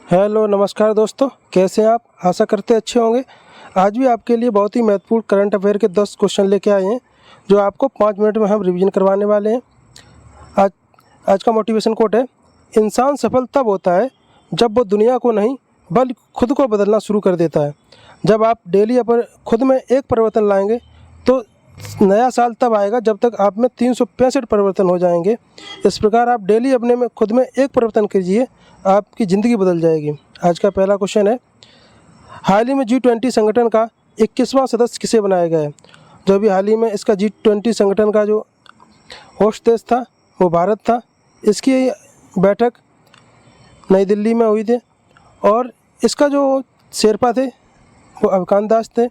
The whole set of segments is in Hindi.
हेलो नमस्कार दोस्तों, कैसे हैं आप? आशा करते अच्छे होंगे। आज भी आपके लिए बहुत ही महत्वपूर्ण करंट अफेयर के 10 क्वेश्चन लेके आए हैं जो आपको 5 मिनट में हम रिवीजन करवाने वाले हैं। आज आज का मोटिवेशन कोट है, इंसान सफल तब होता है जब वो दुनिया को नहीं बल्कि खुद को बदलना शुरू कर देता है। जब आप डेली अपने खुद में एक परिवर्तन लाएंगे तो नया साल तब आएगा जब तक आप में 365 परिवर्तन हो जाएंगे। इस प्रकार आप डेली अपने में खुद में एक परिवर्तन कीजिए, आपकी ज़िंदगी बदल जाएगी। आज का पहला क्वेश्चन है, हाल ही में G20 संगठन का 21वां सदस्य किसे बनाया गया है? जो अभी हाल ही में इसका G20 संगठन का जो होस्ट देश था वो भारत था। इसकी बैठक नई दिल्ली में हुई थी और इसका जो शेरपा थे वो अवकान दास थे।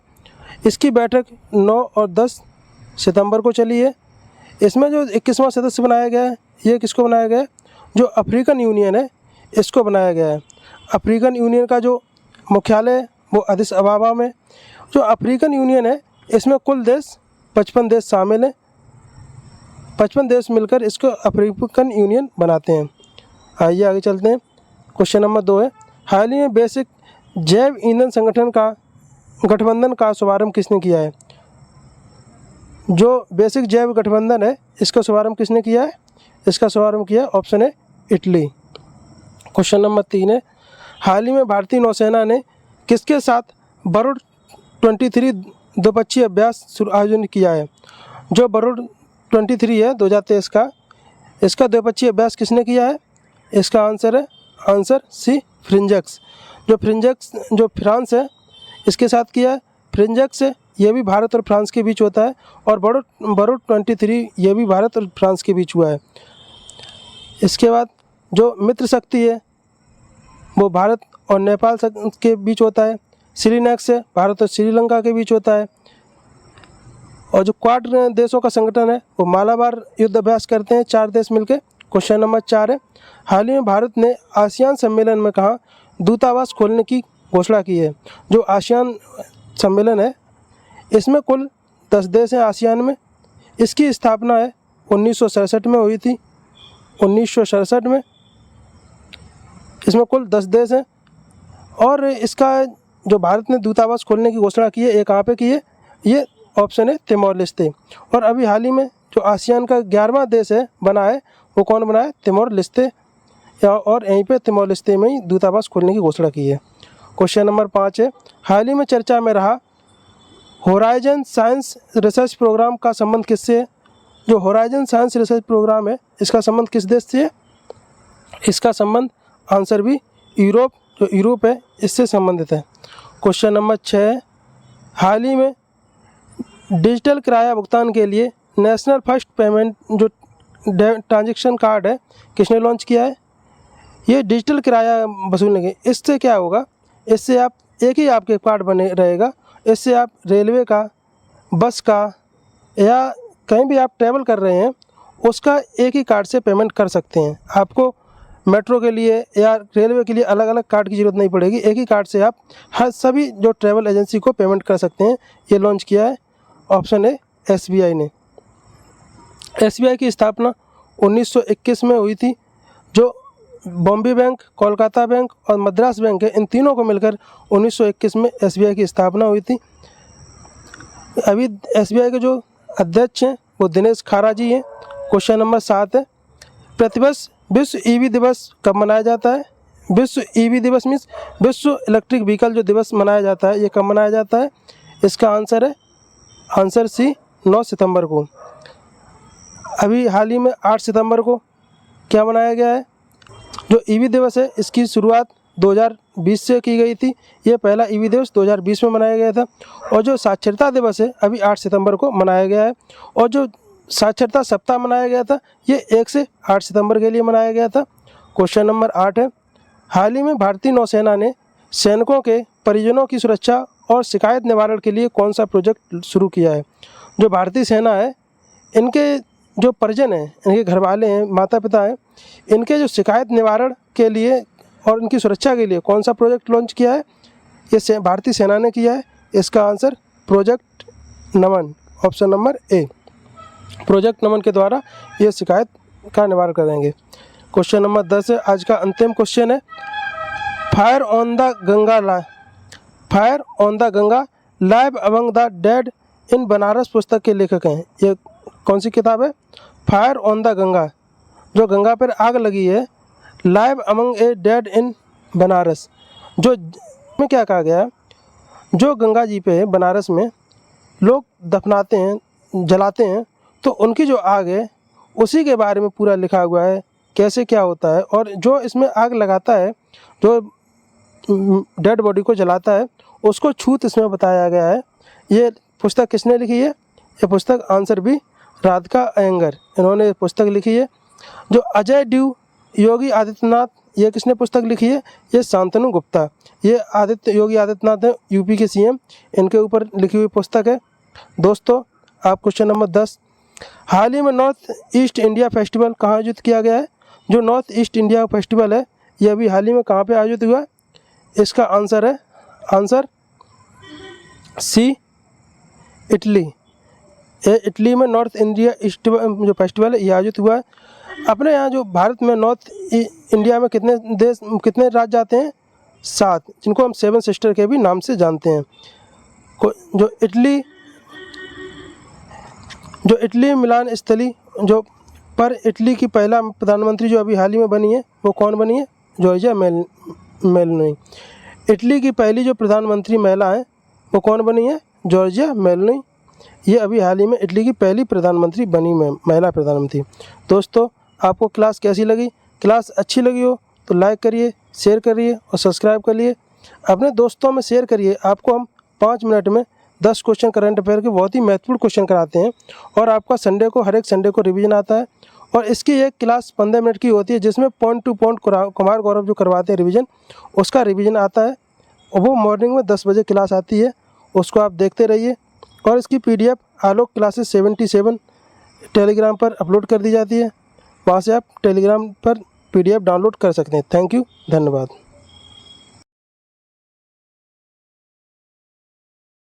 इसकी बैठक 9 और 10 सितंबर को चली है। इसमें जो 21वां सदस्य बनाया गया है, ये किसको बनाया गया है? जो अफ्रीकन यूनियन है इसको बनाया गया है। अफ्रीकन यूनियन का जो मुख्यालय है वो अदिस अबाबा में। जो अफ्रीकन यूनियन है इसमें कुल देश 55 देश शामिल हैं। 55 देश मिलकर इसको अफ्रीकन यूनियन बनाते हैं। आइए आगे चलते हैं। क्वेश्चन नंबर 2 है, हाल ही में बेसिक जैव ईंधन संगठन का गठबंधन का शुभारंभ किसने किया है? जो बेसिक जैव गठबंधन है इसका शुभारंभ किसने किया है? इसका शुभारंभ किया ऑप्शन है इटली। क्वेश्चन नंबर 3 है, हाल ही में भारतीय नौसेना ने किसके साथ बरुड़ 23 द्विपक्षीय अभ्यास आयोजन किया है? जो बरुड़ 23 है 2023 का, इसका द्विपक्षीय अभ्यास किसने किया है? इसका आंसर है आंसर सी फ्रिंजेक्स। जो फ्रांस है इसके साथ किया है। फ्रिंजेक्स ये भी भारत और फ्रांस के बीच होता है और बरुड़ 23 ये भी भारत और फ्रांस के बीच हुआ है। इसके बाद जो मित्र शक्ति है वो भारत और नेपाल के बीच होता है। सीरीनेक्स है भारत और श्रीलंका के बीच होता है। और जो क्वाड देशों का संगठन है वो मालाबार युद्ध अभ्यास करते हैं 4 देश मिलकर। क्वेश्चन नंबर 4 है, हाल ही में भारत ने आसियान सम्मेलन में कहाँ दूतावास खोलने की घोषणा की है? जो आसियान सम्मेलन है इसमें कुल 10 देश हैं आसियान में। इसकी स्थापना है 1967 में हुई थी। 1967 में इसमें कुल 10 देश हैं और इसका जो भारत ने दूतावास खोलने की घोषणा की है ये कहाँ पे की है? ये ऑप्शन है तिमोर लेस्ते। और अभी हाल ही में जो आसियान का 11वां देश है बना है वो कौन बना है? Timor Leste. और यहीं पे तिमोर लेस्ते में ही दूतावास खोलने की घोषणा की है। क्वेश्चन नंबर 5 है, हाल ही में चर्चा में रहा होराइजन साइंस रिसर्च प्रोग्राम का संबंध किससे है? जो होराइजन साइंस रिसर्च प्रोग्राम है इसका संबंध किस देश से है? इसका संबंध आंसर भी यूरोप, जो यूरोप है इससे संबंधित है। क्वेश्चन नंबर 6 है, हाल ही में डिजिटल किराया भुगतान के लिए नेशनल फर्स्ट पेमेंट जो ट्रांजैक्शन कार्ड है किसने लॉन्च किया है? ये डिजिटल किराया वसूलने के, इससे क्या होगा? इससे आप एक ही आपके कार्ड बने रहेगा। इससे आप रेलवे का, बस का या कहीं भी आप ट्रैवल कर रहे हैं उसका एक ही कार्ड से पेमेंट कर सकते हैं। आपको मेट्रो के लिए या रेलवे के लिए अलग अलग कार्ड की ज़रूरत नहीं पड़ेगी। एक ही कार्ड से आप हर सभी जो ट्रैवल एजेंसी को पेमेंट कर सकते हैं। ये लॉन्च किया है ऑप्शन है SBI ने। SBI की स्थापना 1921 में हुई थी। जो बॉम्बे बैंक, कोलकाता बैंक और मद्रास बैंक है इन तीनों को मिलकर 1921 में SBI की स्थापना हुई थी। अभी SBI के जो अध्यक्ष हैं वो दिनेश खारा जी हैं। क्वेश्चन नंबर 7 है, प्रतिवर्ष विश्व EV दिवस कब मनाया जाता है? विश्व EV दिवस मीन्स विश्व इलेक्ट्रिक व्हीकल जो दिवस मनाया जाता है ये कब मनाया जाता है? इसका आंसर है आंसर सी 9 सितंबर को। अभी हाल ही में 8 सितंबर को क्या मनाया गया है? जो EV दिवस है इसकी शुरुआत 2020 से की गई थी। ये पहला EV दिवस 2020 में मनाया गया था। और जो साक्षरता दिवस है अभी 8 सितंबर को मनाया गया है। और जो साक्षरता सप्ताह मनाया गया था ये 1 से 8 सितंबर के लिए मनाया गया था। क्वेश्चन नंबर 8 है, हाल ही में भारतीय नौसेना ने सैनिकों के परिजनों की सुरक्षा और शिकायत निवारण के लिए कौन सा प्रोजेक्ट शुरू किया है? जो भारतीय सेना है इनके जो परिजन हैं, इनके घर वाले हैं, माता पिता हैं, इनके जो शिकायत निवारण के लिए और इनकी सुरक्षा के लिए कौन सा प्रोजेक्ट लॉन्च किया है? ये भारतीय सेना ने किया है। इसका answer project Naman, option number a. Project Naman के द्वारा ये शिकायत का निवारण करेंगे। क्वेश्चन नंबर 10 है, आज का अंतिम क्वेश्चन है, fire on the Ganga live among the dead in Banaras पुस्तक के लेखक हैं। ये कौन सी किताब है? फायर ऑन द गंगा, जो गंगा पर आग लगी है, live among a dead in Banaras, जो में क्या कहा गया, जो गंगा जी पे बनारस में लोग दफनाते हैं, जलाते हैं, तो उनकी जो आग है उसी के बारे में पूरा लिखा हुआ है, कैसे क्या होता है। और जो इसमें आग लगाता है, जो डेड बॉडी को जलाता है, उसको छूत इसमें बताया गया है। ये पुस्तक किसने लिखी है? ये पुस्तक आंसर बी राधिका अयंगर, इन्होंने ये पुस्तक लिखी है। जो अजय ड्यू योगी आदित्यनाथ, ये किसने पुस्तक लिखी है? ये शांतनु गुप्ता। ये योगी आदित्यनाथ है, यूपी के सीएम, इनके ऊपर लिखी हुई पुस्तक है। दोस्तों, आप क्वेश्चन नंबर 10, हाल ही में नॉर्थ ईस्ट इंडिया फेस्टिवल कहाँ आयोजित किया गया है? जो नॉर्थ ईस्ट इंडिया फेस्टिवल है, ये अभी हाल ही में कहाँ पे आयोजित हुआ? इसका आंसर है आंसर सी, इटली। ये इटली में नॉर्थ इंडिया जो फेस्टिवल है ये आयोजित हुआ है। अपने यहाँ जो भारत में नॉर्थ इंडिया में कितने राज्य आते हैं? 7, जिनको हम 7 सिस्टर के भी नाम से जानते हैं। जो इटली मिलान स्थली जो पर इटली की पहला प्रधानमंत्री जो अभी हाल ही में बनी है, वो कौन बनी है? Giorgia Meloni. इटली की पहली जो प्रधानमंत्री महिला है, वो कौन बनी है? Giorgia Meloni. ये अभी हाल ही में इटली की पहली प्रधानमंत्री बनी महिला प्रधानमंत्री। दोस्तों, आपको क्लास कैसी लगी? क्लास अच्छी लगी हो तो लाइक करिए, शेयर करिए और सब्सक्राइब करिए। अपने दोस्तों में शेयर करिए। आपको हम 5 मिनट में 10 क्वेश्चन करंट अफेयर के बहुत ही महत्वपूर्ण क्वेश्चन कराते हैं, और आपका हर एक संडे को रिवीजन आता है। और इसकी एक क्लास 15 मिनट की होती है, जिसमें point two point Kumar Gaurav जो करवाते हैं रिवीजन, उसका रिवीजन आता है। और वो मॉर्निंग में 10 बजे क्लास आती है, उसको आप देखते रहिए। और इसकी PDF आलोक क्लासेस 77 टेलीग्राम पर अपलोड कर दी जाती है, वहाँ से आप टेलीग्राम पर PDF डाउनलोड कर सकते हैं। थैंक यू, धन्यवाद।